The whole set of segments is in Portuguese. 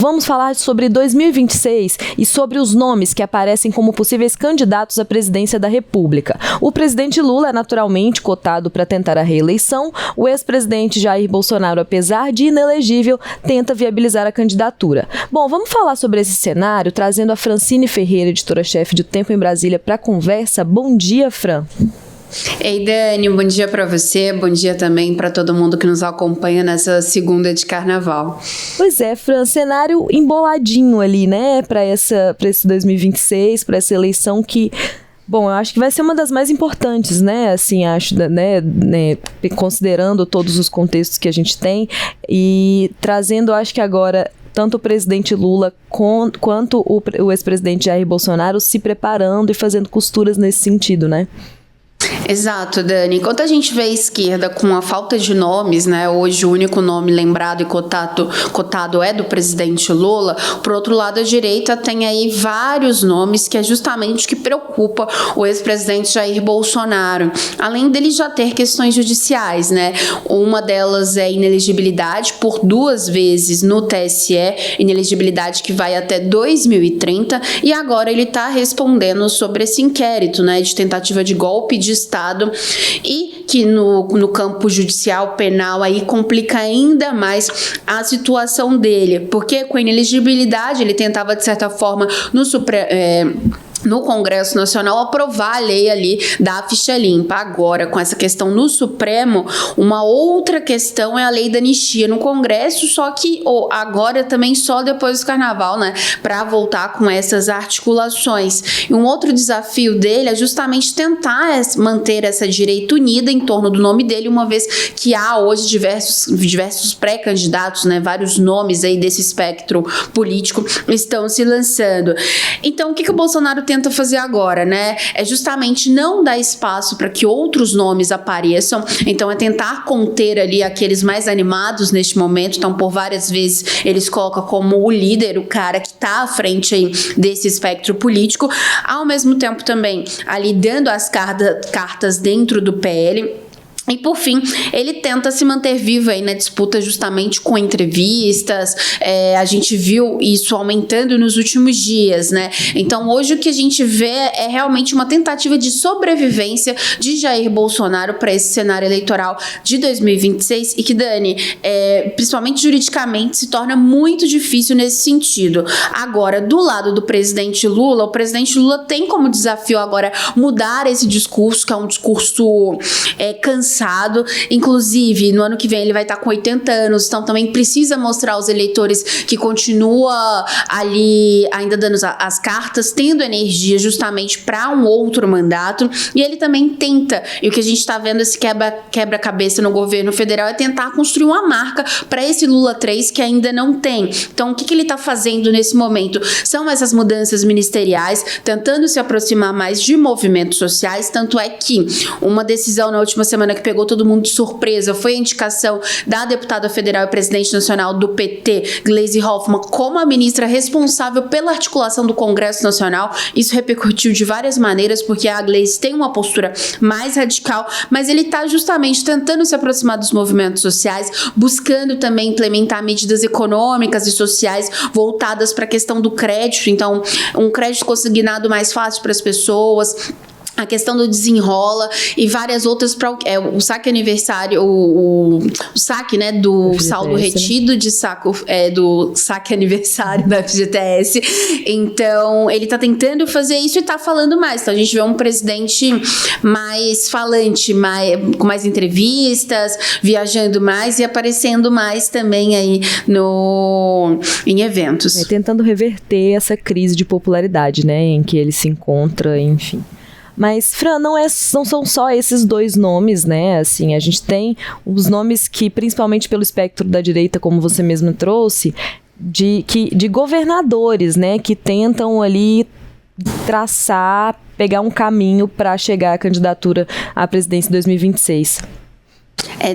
Vamos falar sobre 2026 e sobre os nomes que aparecem como possíveis candidatos à presidência da República. O presidente Lula é naturalmente cotado para tentar a reeleição. O ex-presidente Jair Bolsonaro, apesar de inelegível, tenta viabilizar a candidatura. Bom, vamos falar sobre esse cenário, trazendo a Francine Ferreira, editora-chefe de O Tempo em Brasília, para a conversa. Bom dia, Fran. Ei, Dani, bom dia para você, bom dia também para todo mundo que nos acompanha nessa segunda de carnaval. Pois é, Fran, cenário emboladinho ali, né, para esse 2026, para essa eleição que, bom, eu acho que vai ser uma das mais importantes, né, assim, acho, né, considerando todos os contextos que a gente tem e trazendo, acho que agora, tanto o presidente Lula quanto o ex-presidente Jair Bolsonaro se preparando e fazendo costuras nesse sentido, né? Exato, Dani. Enquanto a gente vê a esquerda com a falta de nomes, né? Hoje o único nome lembrado e cotado é do presidente Lula. Por outro lado, a direita tem aí vários nomes que é justamente o que preocupa o ex-presidente Jair Bolsonaro. Além dele já ter questões judiciais, né? Uma delas é inelegibilidade por 2 vezes no TSE, inelegibilidade que vai até 2030, e agora ele está respondendo sobre esse inquérito, né? De tentativa de golpe de Estado, e que no campo judicial penal aí complica ainda mais a situação dele, porque com a inelegibilidade ele tentava de certa forma no Congresso Nacional aprovar a lei ali da ficha limpa. Agora, com essa questão no Supremo, uma outra questão é a lei da anistia no Congresso, só que agora também só depois do Carnaval, né, para voltar com essas articulações. E um outro desafio dele é justamente tentar manter essa direita unida em torno do nome dele, uma vez que há hoje diversos pré-candidatos, né, vários nomes aí desse espectro político estão se lançando. Então, o que o Bolsonaro tenta fazer agora, né? É justamente não dar espaço para que outros nomes apareçam, então é tentar conter ali aqueles mais animados neste momento. Então, por várias vezes, eles colocam como o líder, o cara que está à frente aí desse espectro político, ao mesmo tempo também ali dando as cartas dentro do PL. E, por fim, ele tenta se manter vivo aí na disputa justamente com entrevistas. A gente viu isso aumentando nos últimos dias, né? Então, hoje o que a gente vê é realmente uma tentativa de sobrevivência de Jair Bolsonaro para esse cenário eleitoral de 2026 e que, Dani, principalmente juridicamente, se torna muito difícil nesse sentido. Agora, do lado do presidente Lula, o presidente Lula tem como desafio agora mudar esse discurso, que é um discurso cansado. Inclusive, no ano que vem ele vai estar com 80 anos, então também precisa mostrar aos eleitores que continua ali ainda dando as cartas, tendo energia justamente para um outro mandato. E ele também tenta, e o que a gente está vendo esse quebra-cabeça no governo federal é tentar construir uma marca para esse Lula 3 que ainda não tem. Então, o que ele está fazendo nesse momento? São essas mudanças ministeriais, tentando se aproximar mais de movimentos sociais, tanto é que uma decisão na última semana que pegou todo mundo de surpresa foi a indicação da deputada federal e presidente nacional do PT, Gleisi Hoffmann, como a ministra responsável pela articulação do Congresso Nacional. Isso repercutiu de várias maneiras, porque a Gleisi tem uma postura mais radical, mas ele está justamente tentando se aproximar dos movimentos sociais, buscando também implementar medidas econômicas e sociais voltadas para a questão do crédito. Então, um crédito consignado mais fácil para as pessoas, a questão do desenrola e várias outras para o saque aniversário, o saque, né, do FGTS, saldo retido, né, de saco, do saque aniversário da FGTS. Então, ele tá tentando fazer isso e tá falando mais. Então, a gente vê um presidente mais falante, com mais entrevistas, viajando mais e aparecendo mais também aí em eventos. Tentando reverter essa crise de popularidade, né, em que ele se encontra, enfim. Mas, Fran, não são só esses 2 nomes, né? Assim, a gente tem os nomes que, principalmente pelo espectro da direita, como você mesmo trouxe, de governadores, né? Que tentam ali pegar um caminho para chegar à candidatura à presidência em 2026.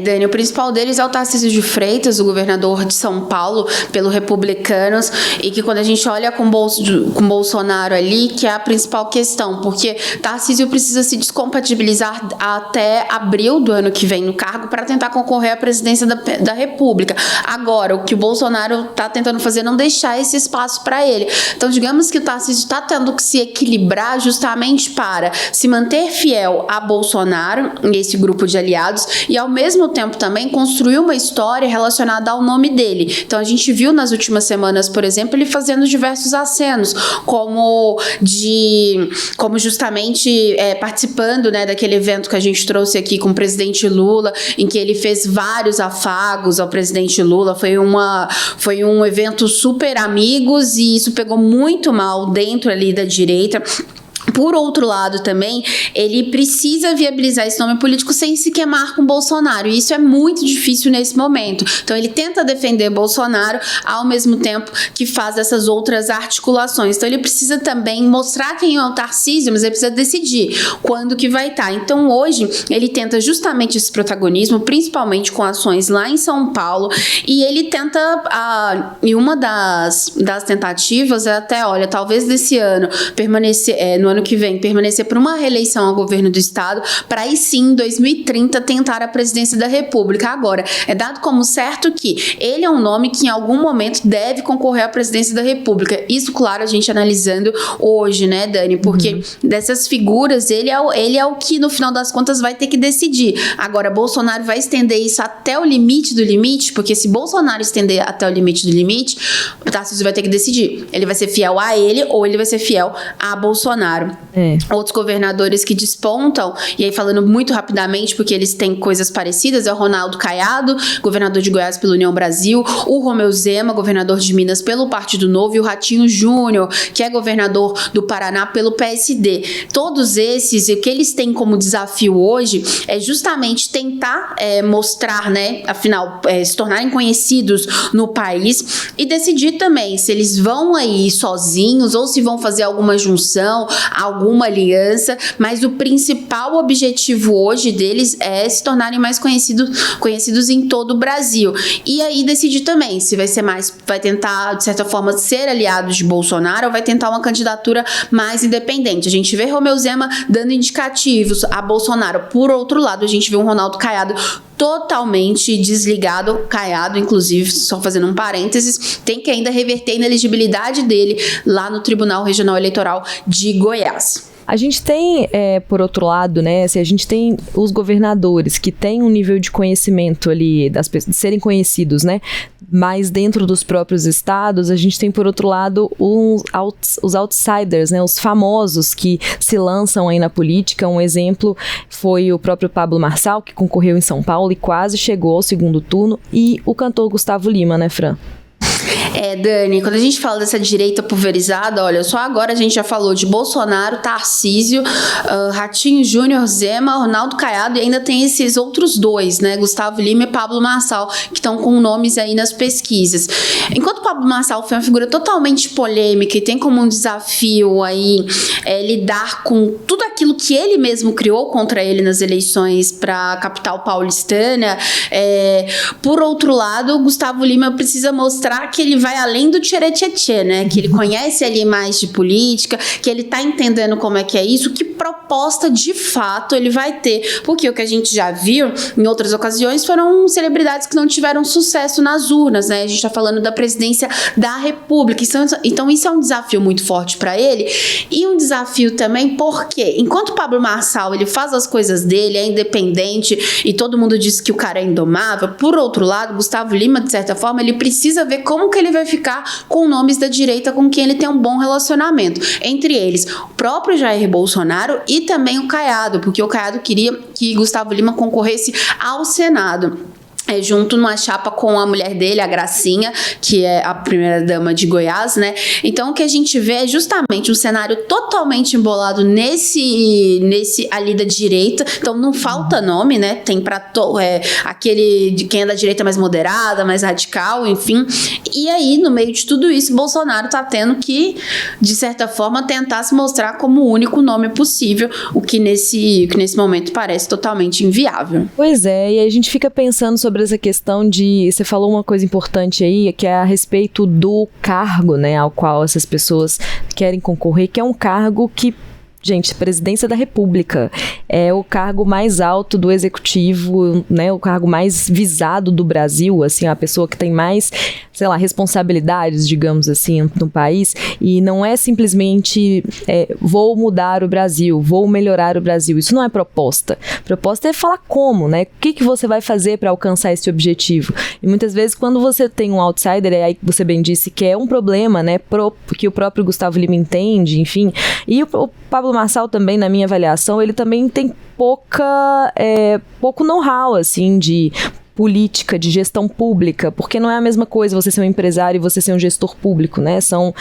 Dani, o principal deles é o Tarcísio de Freitas, o governador de São Paulo, pelo Republicanos, e que quando a gente olha com Bolsonaro ali, que é a principal questão, porque Tarcísio precisa se descompatibilizar até abril do ano que vem no cargo para tentar concorrer à presidência da República. Agora, o que o Bolsonaro está tentando fazer é não deixar esse espaço para ele. Então, digamos que o Tarcísio está tendo que se equilibrar justamente para se manter fiel a Bolsonaro e esse grupo de aliados e, ao mesmo tempo, também construir uma história relacionada ao nome dele. Então, a gente viu nas últimas semanas, por exemplo, ele fazendo diversos acenos, como justamente participando, né, daquele evento que a gente trouxe aqui com o presidente Lula, em que ele fez vários afagos ao presidente Lula. Foi um evento super amigos e isso pegou muito mal dentro ali da direita. Por outro lado, também, ele precisa viabilizar esse nome político sem se queimar com Bolsonaro, e isso é muito difícil nesse momento. Então, ele tenta defender Bolsonaro ao mesmo tempo que faz essas outras articulações. Então, ele precisa também mostrar quem é o Tarcísio, mas ele precisa decidir quando que vai estar. Então, hoje, ele tenta justamente esse protagonismo, principalmente com ações lá em São Paulo, e ele tenta, e uma das tentativas é até, olha, talvez desse ano, permanecer, no ano que vem, permanecer por uma reeleição ao governo do estado, para aí sim, em 2030, tentar a presidência da República. Agora, é dado como certo que ele é um nome que em algum momento deve concorrer à presidência da República. Isso, claro, a gente analisando hoje, né, Dani? Porque dessas figuras, ele é o que, no final das contas, vai ter que decidir. Agora, Bolsonaro vai estender isso até o limite do limite, porque se Bolsonaro estender até o limite do limite, o Tarcísio vai ter que decidir. Ele vai ser fiel a ele ou ele vai ser fiel a Bolsonaro. Outros governadores que despontam, e aí falando muito rapidamente, porque eles têm coisas parecidas, é o Ronaldo Caiado, governador de Goiás pela União Brasil, o Romeu Zema, governador de Minas pelo Partido Novo, e o Ratinho Júnior, que é governador do Paraná pelo PSD. Todos esses, o que eles têm como desafio hoje é justamente tentar mostrar, né, afinal, se tornarem conhecidos no país e decidir também se eles vão aí sozinhos ou se vão fazer alguma junção, alguma aliança, mas o principal objetivo hoje deles é se tornarem mais conhecidos em todo o Brasil. E aí decidir também se vai tentar, de certa forma, ser aliado de Bolsonaro ou vai tentar uma candidatura mais independente. A gente vê Romeu Zema dando indicativos a Bolsonaro. Por outro lado, a gente vê um Ronaldo Caiado totalmente desligado, Caiado, inclusive, só fazendo um parênteses, tem que ainda reverter a inelegibilidade dele lá no Tribunal Regional Eleitoral de Goiás. A gente tem, por outro lado, né, a gente tem os governadores que têm um nível de conhecimento ali, de serem conhecidos, né, mas dentro dos próprios estados, a gente tem, por outro lado, os outsiders, né, os famosos que se lançam aí na política. Um exemplo foi o próprio Pablo Marçal, que concorreu em São Paulo e quase chegou ao segundo turno, e o cantor Gustavo Lima, né, Fran? Dani, quando a gente fala dessa direita pulverizada, olha, só agora a gente já falou de Bolsonaro, Tarcísio, Ratinho Júnior, Zema, Ronaldo Caiado, e ainda tem esses outros dois, né, Gustavo Lima e Pablo Marçal, que estão com nomes aí nas pesquisas. Enquanto Pablo Marçal foi uma figura totalmente polêmica e tem como um desafio aí lidar com tudo aquilo que ele mesmo criou contra ele nas eleições para a capital paulistana, por outro lado, Gustavo Lima precisa mostrar que ele vai além do tcheretchê, né? Que ele conhece ali mais de política, que ele tá entendendo como é que é isso, que proposta de fato ele vai ter. Porque o que a gente já viu em outras ocasiões foram celebridades que não tiveram sucesso nas urnas, né? A gente tá falando da presidência da República. Então isso é um desafio muito forte para ele. E um desafio também porque, enquanto Pablo Marçal ele faz as coisas dele, é independente e todo mundo diz que o cara é indomável, por outro lado, Gustavo Lima, de certa forma, ele precisa ver como que ele vai ficar com nomes da direita com quem ele tem um bom relacionamento. Entre eles, o próprio Jair Bolsonaro e também o Caiado, porque o Caiado queria que Gustavo Lima concorresse ao Senado. junto numa chapa com a mulher dele, a Gracinha, que é a primeira-dama de Goiás, né? Então, o que a gente vê é justamente um cenário totalmente embolado nesse ali da direita. Então, não falta nome, né? Tem pra aquele de quem é da direita mais moderada, mais radical, enfim. E aí, no meio de tudo isso, Bolsonaro tá tendo que, de certa forma, tentar se mostrar como o único nome possível, o que nesse momento parece totalmente inviável. Pois é, e aí a gente fica pensando sobre essa questão de... Você falou uma coisa importante aí, que é a respeito do cargo, né, ao qual essas pessoas querem concorrer, que é um cargo que... Gente, Presidência da República é o cargo mais alto do Executivo, né, o cargo mais visado do Brasil, assim, a pessoa que tem mais, sei lá, responsabilidades, digamos assim, no país, e não é simplesmente vou mudar o Brasil, vou melhorar o Brasil, isso não é proposta. Proposta é falar como, né, o que você vai fazer para alcançar esse objetivo. E muitas vezes quando você tem um outsider, aí você bem disse que é um problema, né, que o próprio Gustavo Lima entende, enfim, e o Pablo Marçal também, na minha avaliação, ele também tem pouco know-how, assim, de política, de gestão pública, porque não é a mesma coisa você ser um empresário e você ser um gestor público, né? São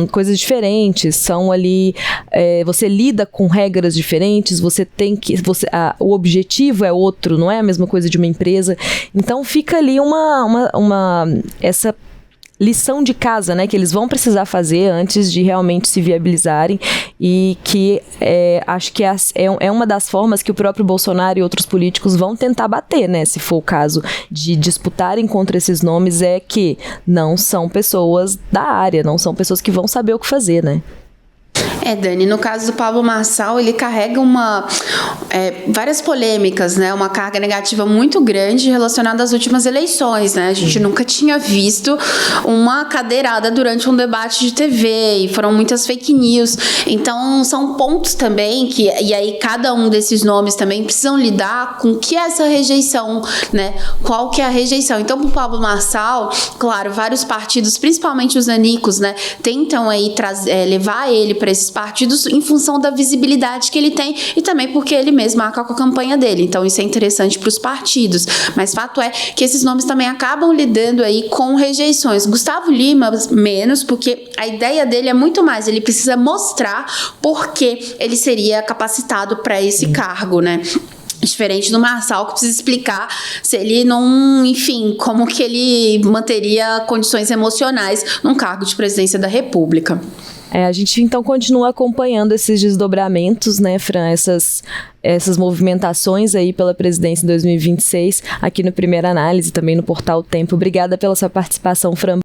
coisas diferentes, são ali... você lida com regras diferentes, você tem que... o objetivo é outro, não é a mesma coisa de uma empresa. Então, fica ali essa lição de casa, né, que eles vão precisar fazer antes de realmente se viabilizarem, e que acho que é uma das formas que o próprio Bolsonaro e outros políticos vão tentar bater, né, se for o caso de disputarem contra esses nomes, é que não são pessoas da área, não são pessoas que vão saber o que fazer, né. Dani, no caso do Pablo Marçal, ele carrega várias polêmicas, né? Uma carga negativa muito grande relacionada às últimas eleições, né? A gente nunca tinha visto uma cadeirada durante um debate de TV, e foram muitas fake news. Então, são pontos também e aí cada um desses nomes também precisam lidar com o que é essa rejeição, né? Qual que é a rejeição? Então, para o Pablo Marçal, claro, vários partidos, principalmente os nanicos, né? Tentam aí levar ele para esses partidos em função da visibilidade que ele tem e também porque ele mesmo arca com a campanha dele. Então isso é interessante para os partidos. Mas fato é que esses nomes também acabam lidando aí com rejeições. Gustavo Lima, menos, porque a ideia dele é muito mais. Ele precisa mostrar por que ele seria capacitado para esse cargo, né? Diferente do Marçal, que precisa explicar se ele não, enfim, como que ele manteria condições emocionais num cargo de presidência da República. A gente então continua acompanhando esses desdobramentos, né, Fran, essas movimentações aí pela presidência em 2026, aqui no Primeira Análise, também no Portal Tempo. Obrigada pela sua participação, Fran.